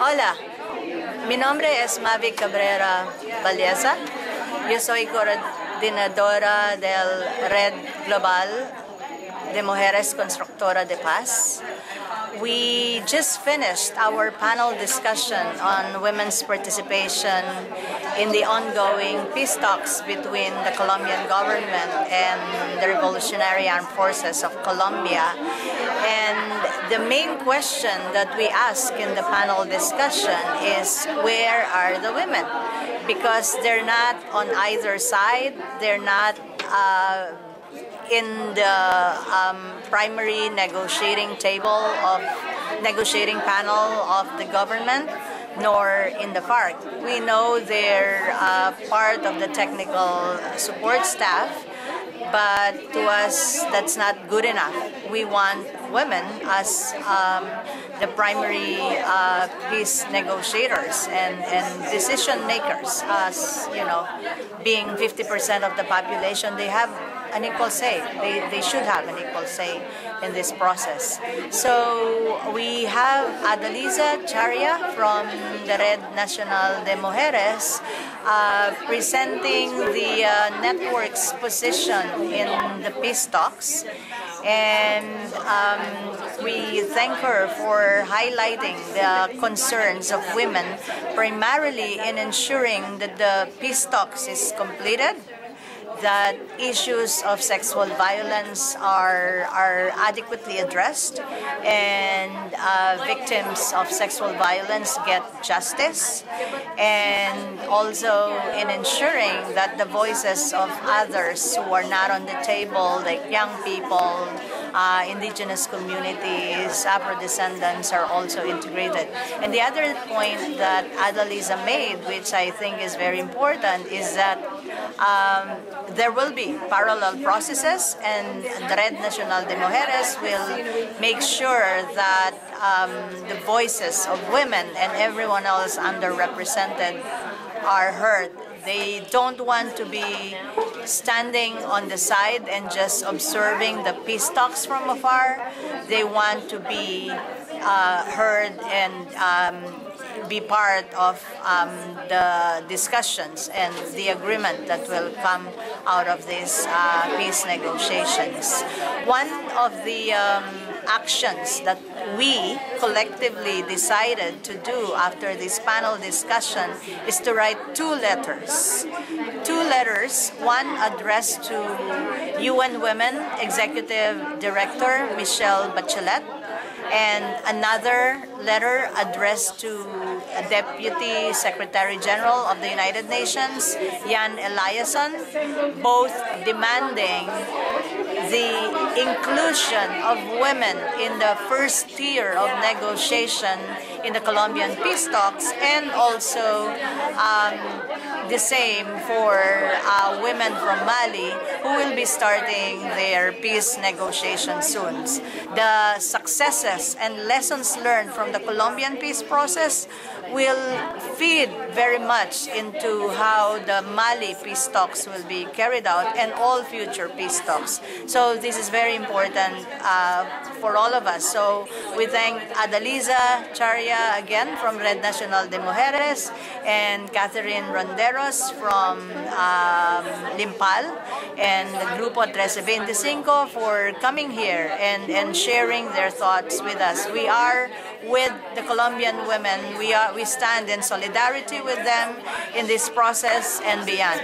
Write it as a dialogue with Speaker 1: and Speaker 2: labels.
Speaker 1: Hola, mi nombre es Mavi Cabrera Valleza. Yo soy coordinadora del Red Global de Mujeres Constructoras de Paz. We just finished our panel discussion on women's participation in the ongoing peace talks between the Colombian government and the Revolutionary Armed Forces of Colombia. And the main question that we ask in the panel discussion is, where are the women? Because they're not on either side, they're not in the primary negotiating panel of the government, nor in the FARC. We know they're part of the technical support staff, but to us that's not good enough. We want women as the primary peace negotiators and decision makers. As you know, being 50% of the population, they have an equal say. They should have an equal say in this process. So we have Adalgiza Charria from the Red Nacional de Mujeres presenting the network's position in the peace talks. And we thank her for highlighting the concerns of women, primarily in ensuring that the peace talks is completed, that issues of sexual violence are adequately addressed, and victims of sexual violence get justice, and also in ensuring that the voices of others who are not on the table, like young people, indigenous communities, Afro-descendants, are also integrated. And the other point that Adalgiza made, which I think is very important, is that there will be parallel processes, and the Red Nacional de Mujeres will make sure that the voices of women and everyone else underrepresented are heard. They don't want to be standing on the side and just observing the peace talks from afar. They want to be heard and be part of the discussions and the agreement that will come out of these peace negotiations. One of the actions that we collectively decided to do after this panel discussion is to write two letters. Two letters, one addressed to UN Women Executive Director Michelle Bachelet, and another letter addressed to Deputy Secretary General of the United Nations, Jan Eliasson, both demanding the inclusion of women in the first tier of negotiation in the Colombian peace talks, and also the same for women from Mali, who will be starting their peace negotiations soon. The successes and lessons learned from the Colombian peace process will feed very much into how the Mali peace talks will be carried out and all future peace talks. So this is very important for all of us. So we thank Adalgiza Charria again from Red Nacional de Mujeres, and Katerine Ronderos from Limpial, and the Grupo 1325 for coming here and sharing their thoughts with us. We are with the Colombian women. We stand in solidarity with them in this process and beyond.